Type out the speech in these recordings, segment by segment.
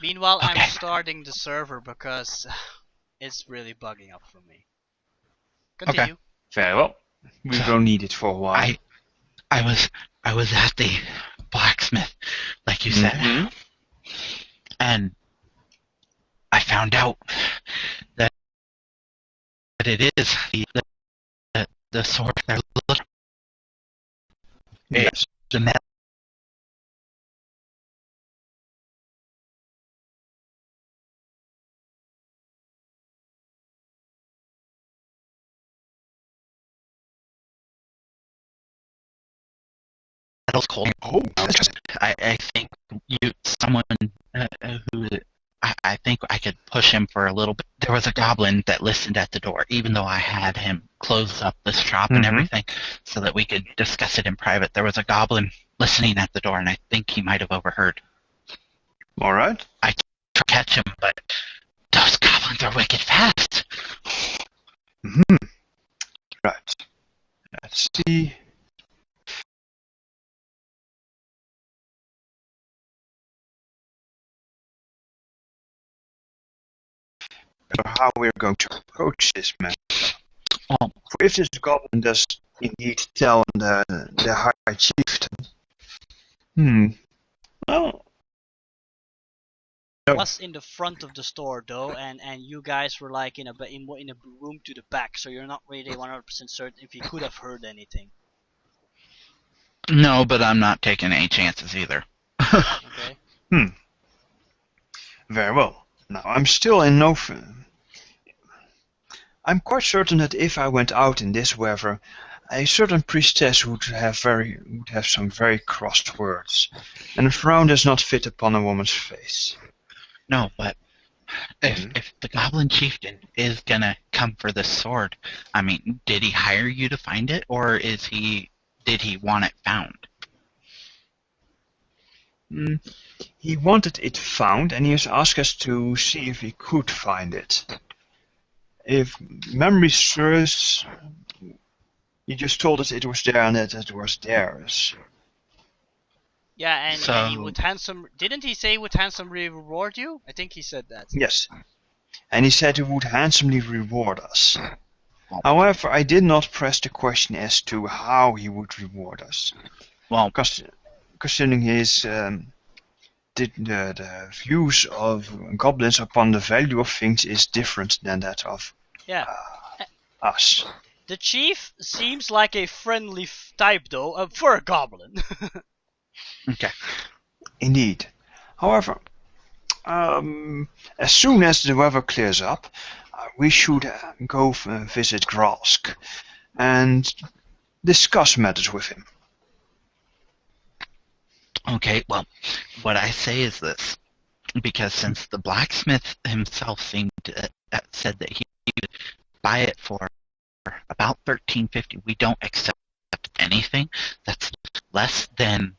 Meanwhile, Okay. I'm starting the server because it's really bugging up for me. Continue. Okay. Very well. We So, will need it for a while. I was at the blacksmith, like you said, Mhm. and I found out that it is the sword they're looking. Yes. It's the metal. Metal's cold. Oh, that's I think someone who, I think I could push him for a little bit. There was a goblin that listened at the door, even though I had him close up the shop and everything, so that we could discuss it in private. There was a goblin listening at the door, and I think he might have overheard. all right. I tried to catch him, but those goblins are wicked fast. Right. Let's see. How we're going to approach this matter. Well, For if this goblin does indeed tell the high chieftain, well, Was in the front of the store though, and you guys were like in a room to the back, so you're not really 100% certain if you could have heard anything. no, but I'm not taking any chances either. Okay. very well. Now I'm still in no. I'm quite certain that if I went out in this weather, a certain priestess would have some very crossed words, and a frown does not fit upon a woman's face. No, but if the goblin chieftain is gonna come for this sword, I mean, did he hire you to find it, or did he want it found? He wanted it found, and he has asked us to see if he could find it. If memory serves, he just told us it was there and that it was theirs. Yeah, and So- he would didn't he say he would handsomely reward you? I think he said that. Yes. And he said he would handsomely reward us. However, I did not press the question as to how he would reward us. Well, Considering his the views of goblins upon the value of things is different than that of Yeah. us. The chief seems like a friendly type though, for a goblin. okay. Indeed. However, as soon as the weather clears up, we should go visit Gralsk and discuss matters with him. Okay, well, what I say is this, because since the blacksmith himself said that he would buy it for about $13.50, we don't accept anything that's less than,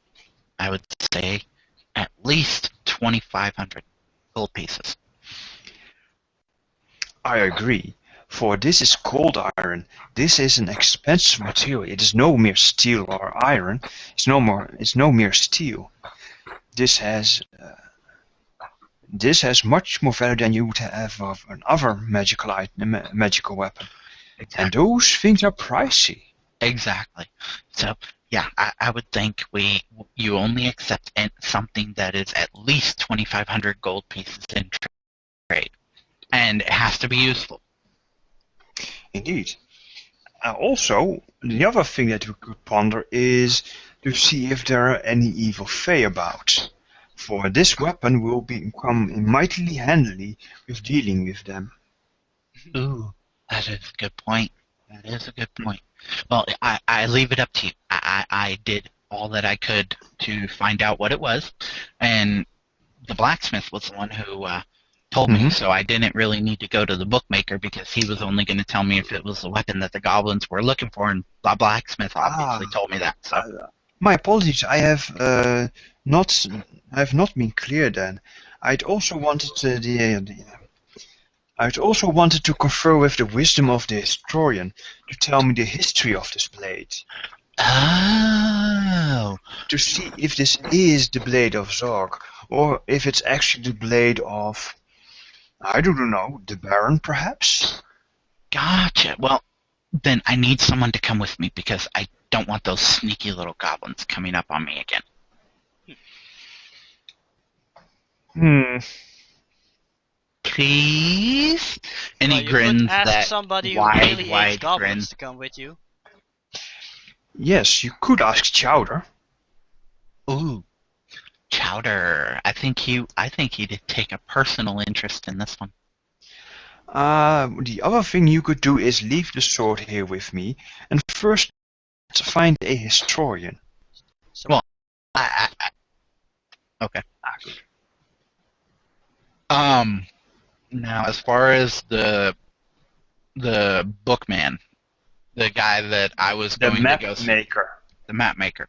I would say, at least 2,500 gold pieces. I agree. For this is cold iron. This is an expensive material. It is no mere steel or iron. It's no mere steel. This has much more value than you would have of another magical weapon. Exactly. And those things are pricey. Exactly. So, yeah, I would think you only accept something that is at least 2,500 gold pieces in trade. And it has to be useful. Indeed. Also, the other thing that we could ponder is to see if there are any evil fae about. For this weapon will become mightily handy with dealing with them. Ooh, that is a good point. That is a good point. Well, I leave it up to you. I did all that I could to find out what it was, and the blacksmith was the one who told me, so I didn't really need to go to the bookmaker because he was only going to tell me if it was the weapon that the goblins were looking for, and the blacksmith obviously told me that. So. My apologies, I have not been clear then. I'd also wanted to confer with the wisdom of the historian to tell me the history of this blade. Oh. To see if this is the blade of Zorg, or if it's actually the blade of, I don't know, the Baron perhaps? Gotcha. Well, then I need someone to come with me because I don't want those sneaky little goblins coming up on me again. Please? And Well, he you grins could ask that somebody who wide, really hates wide goblins grin. to come with you. Yes, you could ask Chowder. Ooh, Chowder. I think he'd take a personal interest in this one. The other thing you could do is leave the sword here with me, and first find a historian. So, Well, okay. Now as far as the bookman, the guy that I was The going to go see, mapmaker. the mapmaker,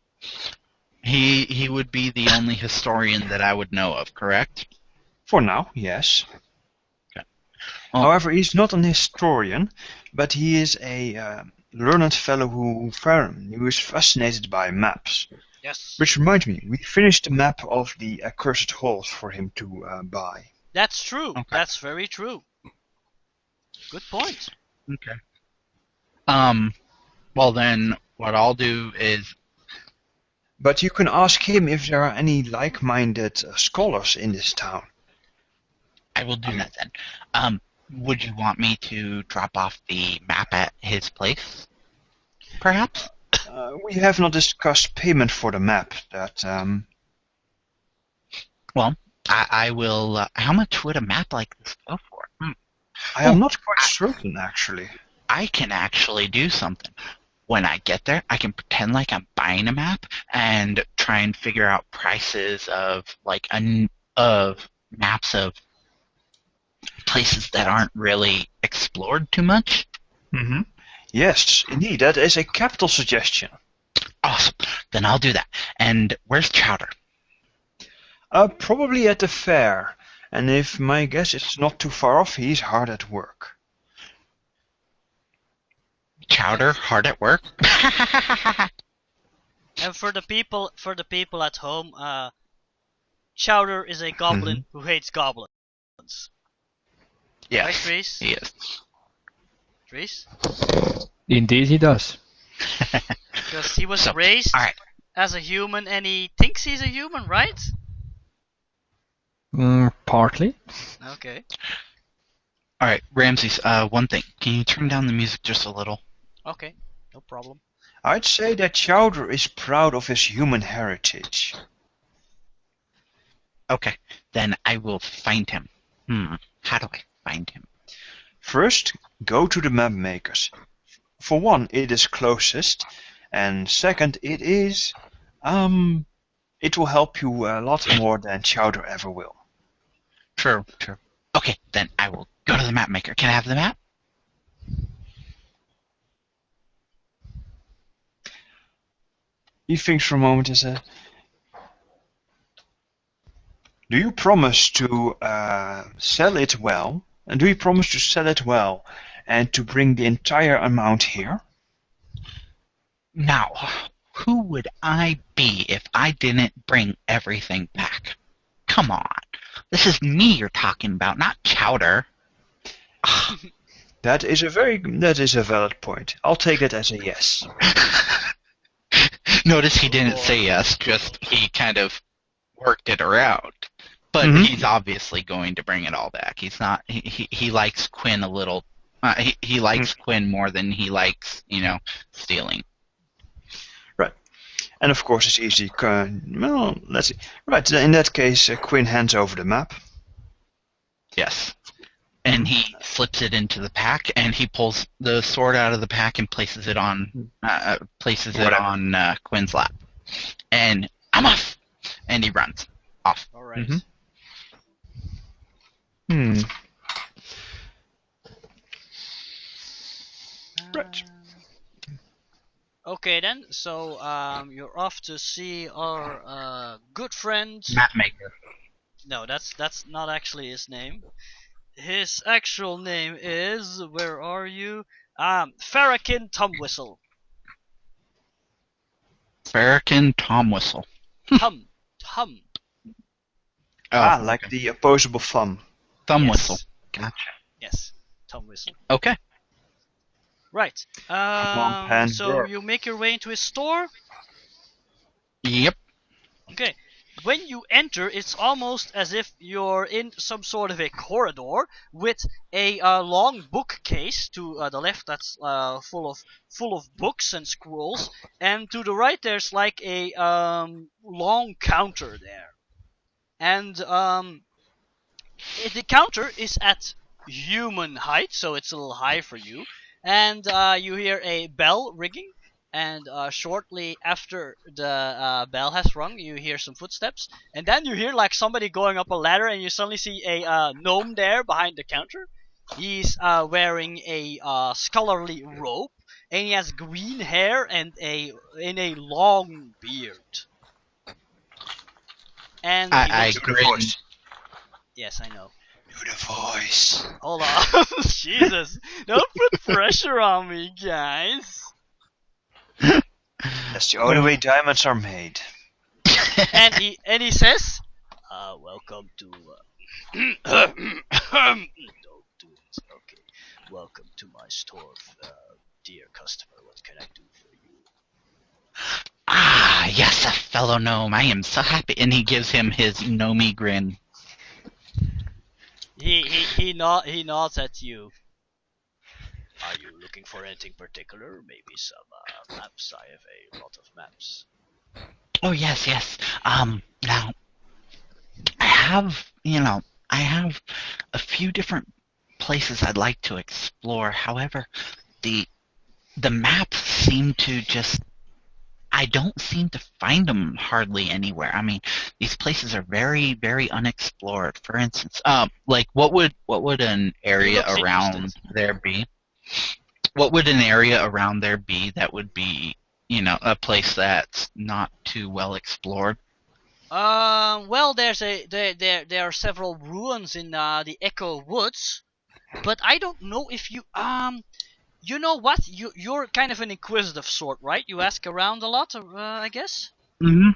he would be the only historian that I would know of, correct? For now, yes. Okay. Well, However, he's not an historian, but he is a learned fellow who is fascinated by maps. yes. Which reminds me, we finished the map of the accursed halls for him to buy. That's true. Okay. That's very true. Good point. okay. Well then, what I'll do is, But you can ask him if there are any like-minded scholars in this town. I will do that then. Would you want me to drop off the map at his place? Perhaps? We have not discussed payment for the map. Well, I will. How much would a map like this go for? I am not quite certain, actually. I can actually do something. When I get there, I can pretend like I'm buying a map and try and figure out prices of of maps of places that aren't really explored too much. Mm-hmm. Yes, indeed, that is a capital suggestion. Awesome. Then I'll do that. And where's Chowder? Probably at the fair, and if my guess is not too far off, he's hard at work. Chowder, hard at work? And for the people at home, Chowder is a goblin who hates goblins. Yes, Right, Reese? he is. Reese? Indeed, he does. Because he was So, raised all right. as a human and he thinks he's a human, right? Partly. Okay. All right, Ramses, one thing. Can you turn down the music just a little? Okay, no problem. I'd say that Chowder is proud of his human heritage. Okay, then I will find him. How do I find him? First, go to the map makers. For one, it is closest, and second, it is, it will help you a lot more than Chowder ever will. True. Okay, then I will go to the map maker. Can I have the map? He thinks for a moment and says, do you promise to sell it well? And do you promise to sell it well and to bring the entire amount here? Now, who would I be if I didn't bring everything back? Come on. This is me you're talking about, not Chowder. That is a valid point. I'll take it as a yes. Notice he didn't say yes, just he kind of worked it around. But he's obviously going to bring it all back. He's not. He likes Quinn a little. He likes Quinn more than he likes, stealing. Right. And of course, it's easy. Well, let's see. Right. In that case, Quinn hands over the map. Yes. And he slips it into the pack, and he pulls the sword out of the pack and places it on Quinn's lap. And I'm off. And he runs off. All right. Right. Okay then. So you're off to see our good friend. Mapmaker. No, that's not actually his name. His actual name is, where are you? Farrakin Tumwhistle. Farrakin Tomwhistle. Tum. Like okay. the opposable thumb. Thumb Yes. whistle. Gotcha. Yes, thumb whistle. Okay. Right. on, Pan, So work. you make your way into his store. Yep. Okay. When you enter, it's almost as if you're in some sort of a corridor with a long bookcase to the left that's full of books and scrolls, and to the right there's like a long counter there, and the counter is at human height, so it's a little high for you, and you hear a bell ringing. And shortly after the bell has rung, you hear some footsteps, and then you hear like somebody going up a ladder, and you suddenly see a gnome there behind the counter. He's wearing a scholarly robe, and he has green hair and a long beard. And he I looks- Do the grin. voice. yes, I know. Do the voice. Hold on, Jesus! Don't put pressure on me, guys. That's the only way diamonds are made. And he says, "Welcome to." Don't do it. Okay. Welcome to my store, dear customer. What can I do for you? Ah, yes, a fellow gnome. I am so happy. And he gives him his gnomey grin. He nods at you. Are you looking for anything particular? Maybe some maps. I have a lot of maps. Oh, yes, yes. Now, I have a few different places I'd like to explore. However, the maps seem to just, I don't seem to find them hardly anywhere. I mean, these places are very, very unexplored. For instance, like what would an area looks around interested. there be? What would an area around there be that would be, a place that's not too well explored? Well, there are several ruins in the Echo Woods, but I don't know if you you know what? You're kind of an inquisitive sort, right? You ask around a lot, I guess. Mm-hmm.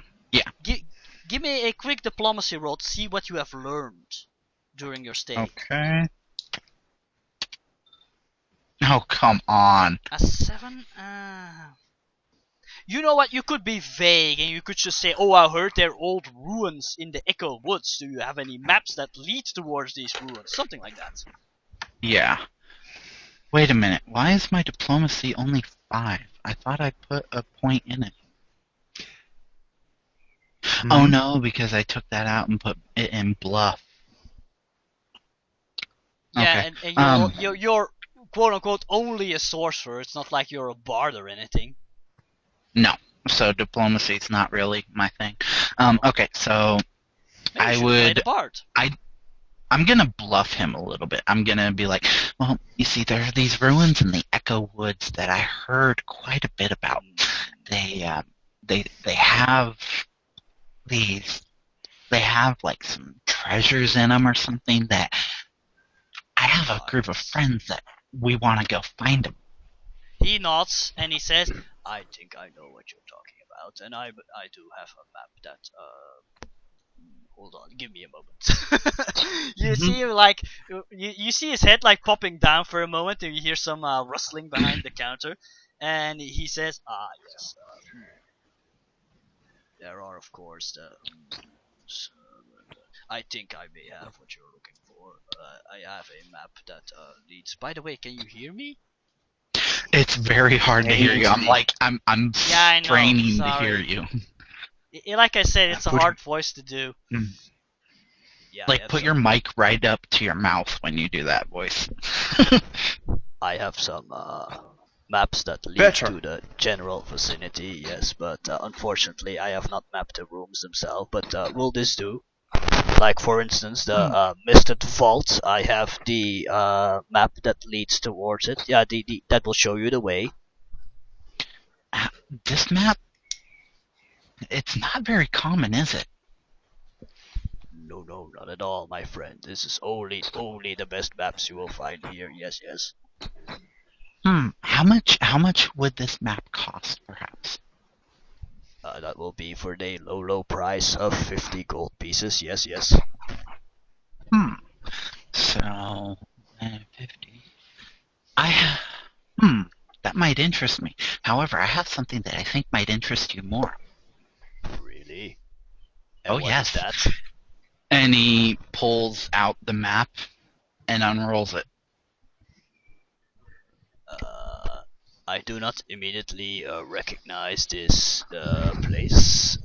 Give me a quick diplomacy roll to see what you have learned during your stay. Okay. Oh, come on. A 7? You know what? You could be vague and you could just say, "Oh, I heard there are old ruins in the Echo Woods. Do you have any maps that lead towards these ruins?" Something like that. Yeah. Wait a minute. Why is my diplomacy only 5? I thought I put a point in it. Oh no, because I took that out and put it in bluff. Yeah, Okay. and you're quote unquote only a sorcerer. It's not like you're a bard or anything. No. So diplomacy's not really my thing. Okay, so Maybe I you should play would- the bard. I'm gonna bluff him a little bit. I'm gonna be like, well, you see, there are these ruins in the Echo Woods that I heard quite a bit about. They have like some treasures in them or something that I have a group of friends that we want to go find them. He nods and he says, "I think I know what you're talking about, and I do have a map that hold on, give me a moment." You see him like you see his head like popping down for a moment, and you hear some rustling behind the counter, and he says, yes, there are of course the. I think I may have what you're looking for. I have a map that leads. By the way, can you hear me? It's very hard to hear you. I'm Yeah, I know, straining to sorry. hear you. Like I said, it's a Put- hard voice to do. Mm. Yeah, Like, put your mic right up to your mouth when you do that voice. I have some maps that lead Better. to the general vicinity, yes, but unfortunately I have not mapped the rooms themselves, but will this do? Like, for instance, the Misted Vault, I have the map that leads towards it. Yeah, that will show you the way. This map, it's not very common, is it? No, not at all, my friend. This is only the best maps you will find here. Yes. How much would this map cost, perhaps? That will be for the low price of 50 gold pieces. Yes. might interest me. However, I have something that I think might interest you more. Really? And Oh, what yes. is that? And he pulls out the map and unrolls it. I do not immediately recognize this place.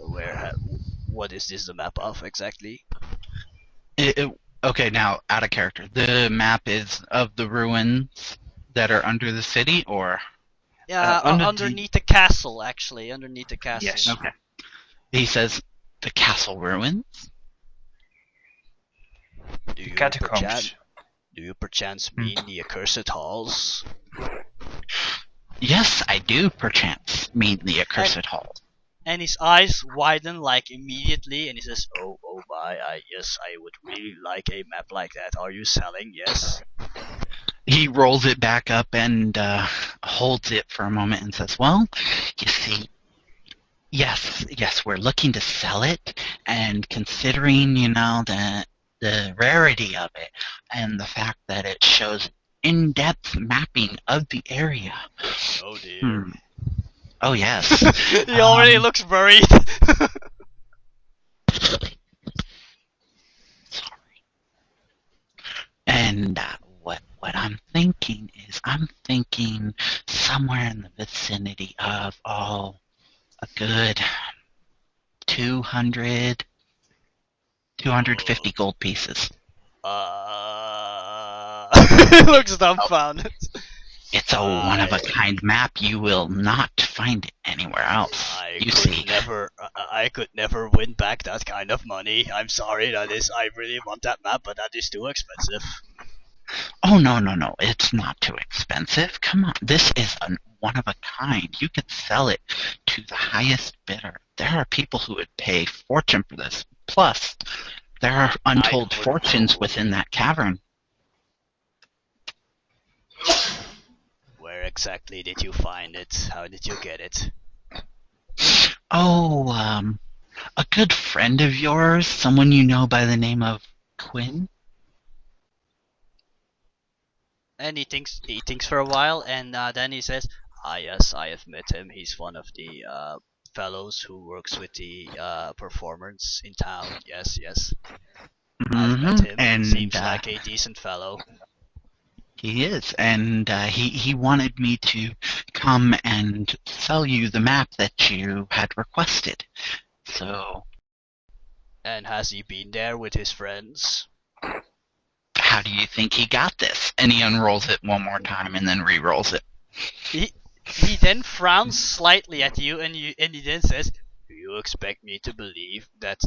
What is this the map of exactly? Okay, now, out of character. The map is of the ruins that are under the city, or? Yeah, underneath the castle, actually. Underneath the castle. Yes. Okay. He says, the castle ruins? Catacombs. Do you perchance mean the accursed halls? Yes, I do, perchance, mean the accursed hall. And his eyes widen like immediately, and he says, "Oh my! Yes, I would really like a map like that. Are you selling? Yes." He rolls it back up and holds it for a moment and says, well, you see, yes, we're looking to sell it, and considering, the rarity of it and the fact that it shows in-depth mapping of the area. Oh dear. Oh yes. He already looks worried. Sorry. And what I'm thinking is, I'm thinking somewhere in the vicinity of a good 250 gold pieces. He looks dumbfounded. It's a one-of-a-kind map. You will not find it anywhere else. I could never win back that kind of money. I'm sorry, I really want that map, but that is too expensive. Oh, no. It's not too expensive. Come on. This is a one-of-a-kind. You could sell it to the highest bidder. There are people who would pay fortune for this. Plus, there are untold fortunes within that cavern. Where exactly did you find it? How did you get it? Oh, a good friend of yours, someone you know by the name of Quinn. And he thinks for a while, and then he says, yes, I have met him. He's one of the fellows who works with the performers in town. Yes. I've met him. And seems like a decent fellow. He is, and he wanted me to come and sell you the map that you had requested. So. And has he been there with his friends? How do you think he got this? And he unrolls it one more time and then re-rolls it. He then frowns slightly at you, and he then says, "Do you expect me to believe that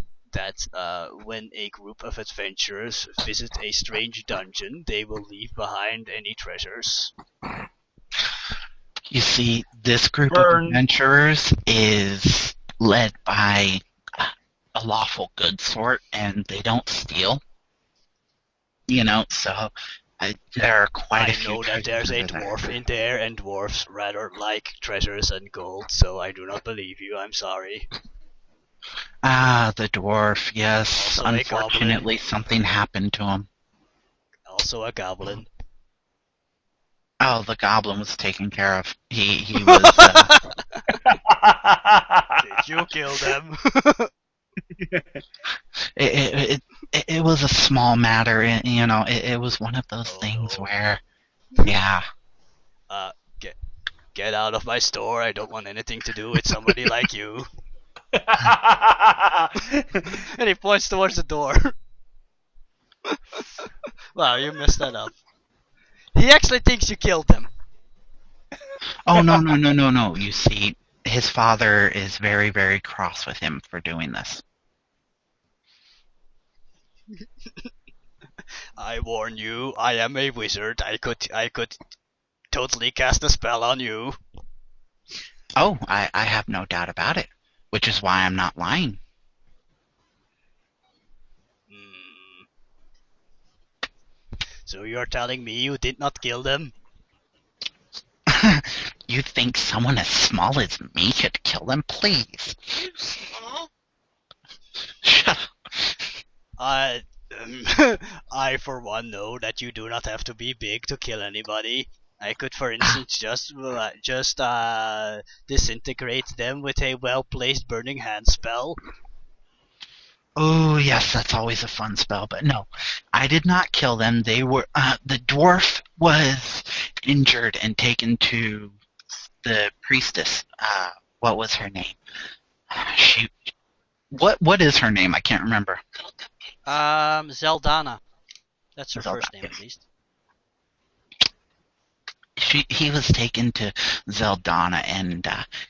when a group of adventurers visit a strange dungeon, they will leave behind any treasures?" You see, this group of adventurers is led by a lawful good sort, and they don't steal. So there are quite a few. I know that there's a dwarf in there, and dwarfs rather like treasures and gold, so I do not believe you. I'm sorry. Ah, the dwarf, yes. Also unfortunately, something happened to him. Also a goblin. Oh, the goblin was taken care of. He was... Did you kill them? It was a small matter, it was one of those things where, yeah. Get out of my store. I don't want anything to do with somebody like you. And he points towards the door. Wow, you messed that up. He actually thinks you killed him. Oh, no. You see, his father is very, very cross with him for doing this. I warn you, I am a wizard. I could totally cast a spell on you. Oh, I have no doubt about it, which is why I'm not lying. So you're telling me you did not kill them? You think someone as small as me could kill them? Please. Shut up. I, for one, know that you do not have to be big to kill anybody. I could, for instance, just disintegrate them with a well-placed Burning Hand spell. Oh, yes, that's always a fun spell, but no. I did not kill them. They were, the dwarf was injured and taken to the priestess. What was her name? Shoot. What is her name? I can't remember. Zeldana. That's her Zeldana, first name, yes. at least. He was taken to Zeldana, and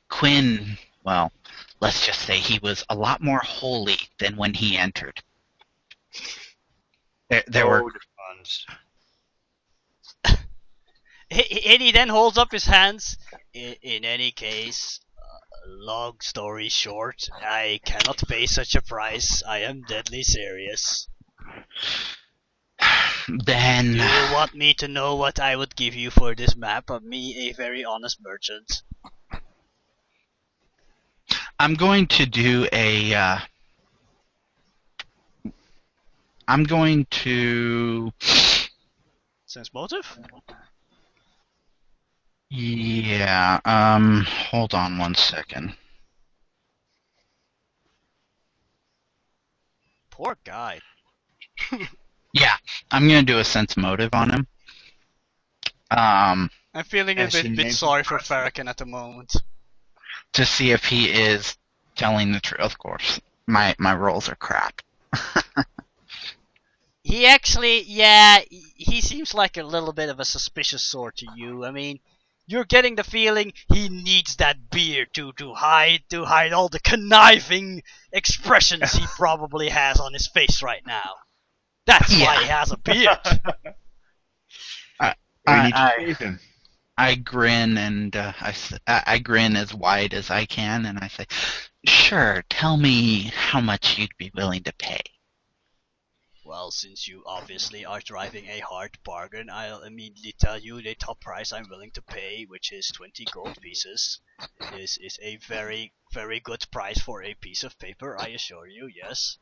Quinn, well, let's just say he was a lot more holy than when he entered. There were... the funds. And he then holds up his hands. In any case, long story short, I cannot pay such a price. I am deadly serious. Then... Do you want me to know what I would give you for this map of me, a very honest merchant? I'm going to do a... I'm going to... Sense motive? Yeah, hold on one second. Poor guy. Yeah, I'm going to do a sense motive on him. I'm feeling a As your bit name sorry for suggests. Farrakhan at the moment. To see if he is telling the truth. Of course, my rolls are crap. He actually, yeah, he seems like a little bit of a suspicious sort to you. I mean, you're getting the feeling he needs that beard to hide all the conniving expressions he probably has on his face right now. That's why he has a beard. We need to I, save him. I grin and I grin as wide as I can, and I say, "Sure, tell me how much you'd be willing to pay." Well, since you obviously are driving a hard bargain, I'll immediately tell you the top price I'm willing to pay, which is 20 gold pieces. This is a very, very good price for a piece of paper, I assure you, yes.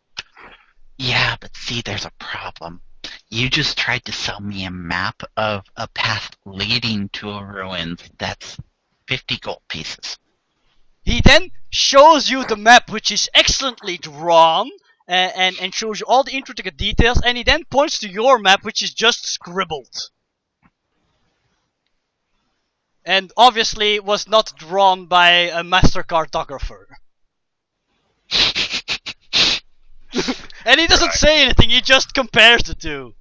Yeah, but see, there's a problem. You just tried to sell me a map of a path leading to a ruins that's 50 gold pieces. He then shows you the map, which is excellently drawn, and shows you all the intricate details, and he then points to your map, which is just scribbled. And obviously was not drawn by a master cartographer. And he doesn't say anything, he just compares the two.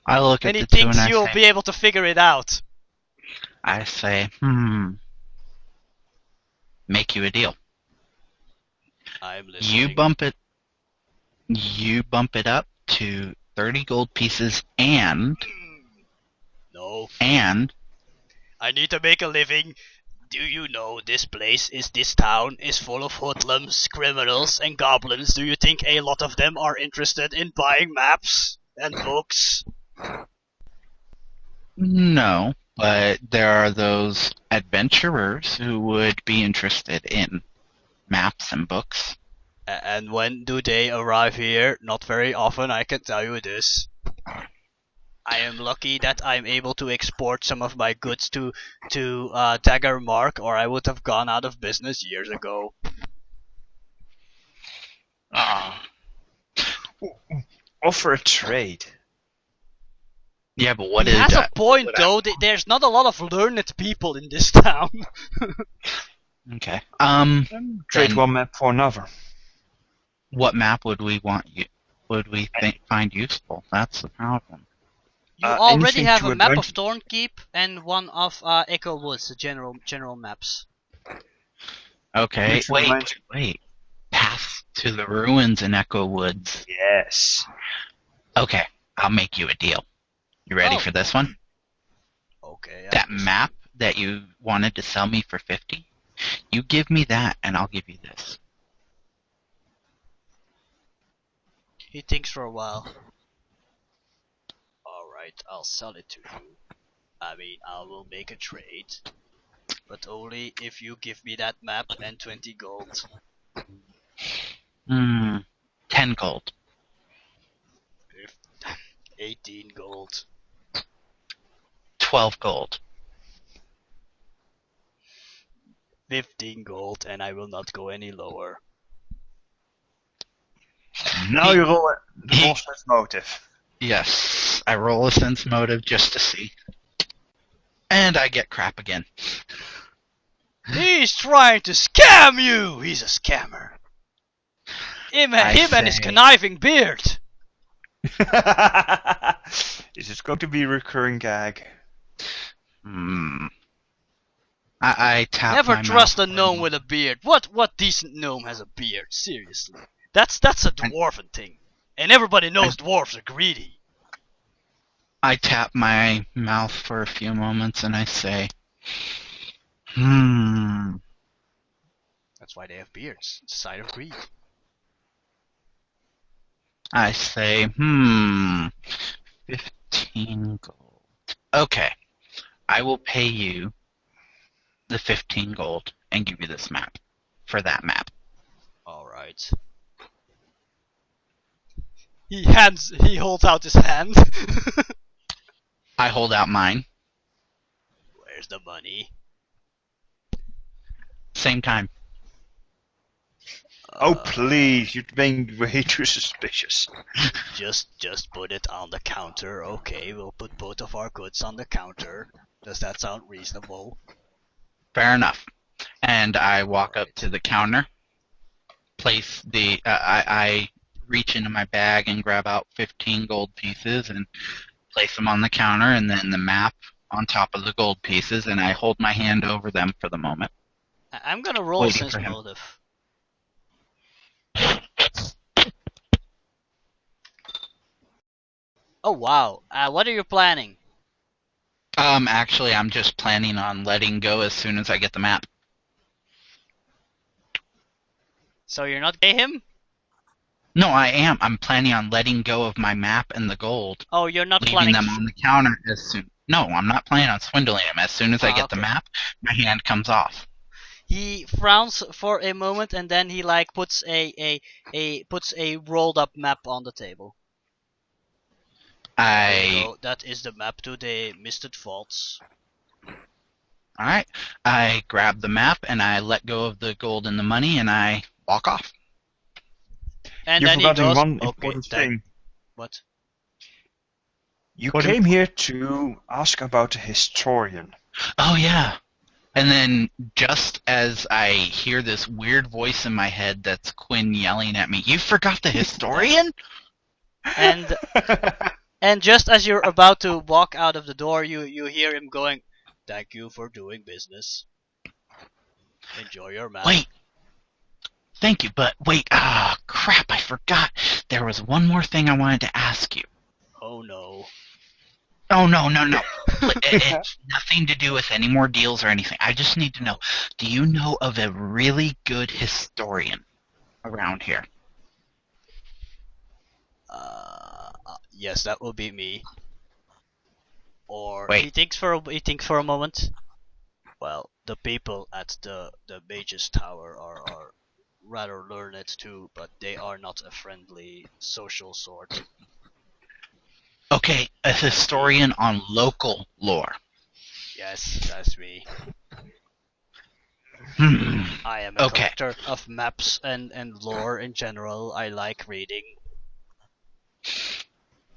I look at And he the two thinks and I you'll say, be able to figure it out. I say, make you a deal. I'm listening. You bump it up to 30 gold pieces and No. I need to make a living. Do you know this town is full of hoodlums, criminals, and goblins? Do you think a lot of them are interested in buying maps and books? No, but there are those adventurers who would be interested in maps and books. And when do they arrive here? Not very often, I can tell you this. I am lucky that I'm able to export some of my goods to Dagger Mark, or I would have gone out of business years ago. Offer a trade. Yeah, but what He is has that? a point though. There's not a lot of learned people in this town. Okay. Trade Then one map for another. what map would we find useful? That's the problem. You already anything have to a map of adventure- Thornkeep and one of Echo Woods, the general maps. Okay. Which reminds- Wait. Path to the ruins in Echo Woods. Yes. Okay, I'll make you a deal. You ready Oh. for this one? Okay. That map that you wanted to sell me for 50, you give me that and I'll give you this. He thinks for a while. Alright, I'll sell it to you. I mean, I will make a trade. But only if you give me that map and 20 gold. 10 gold. 18 gold. 12 gold. 15 gold, and I will not go any lower. Now you roll sense motive. Yes, I roll a sense motive just to see. And I get crap again. He's trying to scam you! He's a scammer. Him and his conniving beard! Is it going to be a recurring gag? I tap Never my trust a mouth gnome with a beard. What decent gnome has a beard? Seriously. That's a dwarven thing. And everybody knows dwarves are greedy. I tap my mouth for a few moments and I say, That's why they have beards. It's a sign of greed. I say, 15 gold. Okay, I will pay you the 15 gold and give you this map for that map. Alright. He holds out his hand. I hold out mine. Where's the money? Same time. Oh please, you're being way too suspicious. Just put it on the counter. Okay, we'll put both of our goods on the counter. Does that sound reasonable? Fair enough. And I walk up to the counter, place the, I reach into my bag and grab out 15 gold pieces and place them on the counter, and then the map on top of the gold pieces, and I hold my hand over them for the moment. I'm gonna roll Waiting sense for him. motive. Oh wow. What are you planning? Actually, I'm just planning on letting go as soon as I get the map. So you're not pay him? No, I am. I'm planning on letting go of my map and the gold, Oh, you're not leaving planning. them on the counter as soon. No, I'm not planning on swindling him. As soon as I get the Okay. map, my hand comes off. He frowns for a moment and then he like puts a rolled up map on the table. There you go. That is the map to the Misted Faults. Alright, I grab the map and I let go of the gold and the money and I walk off. And You're then he forgetting goes, one okay, important thing. What? You What came here to ask about a historian. Oh yeah. And then just as I hear this weird voice in my head that's Quinn yelling at me, "You forgot the historian?" And just as you're about to walk out of the door, you hear him going, "Thank you for doing business. Enjoy your map." Wait. Thank you, but wait, crap, I forgot. There was one more thing I wanted to ask you. Oh no. Oh, no. It's nothing to do with any more deals or anything. I just need to know, do you know of a really good historian around here? Yes, that will be me. Or Wait. he thinks for a moment. Well, the people at the Mage's Tower are rather learned too, but they are not a friendly social sort. Okay, a historian on local lore. Yes, that's me. I am a Okay. collector of maps and lore in general. I like reading.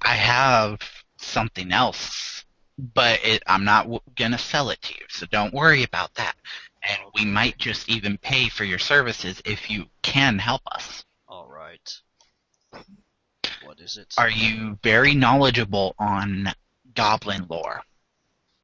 I have something else, but I'm not gonna sell it to you, so don't worry about that. And we might just even pay for your services if you can help us. Alright. What is it? Are you very knowledgeable on goblin lore?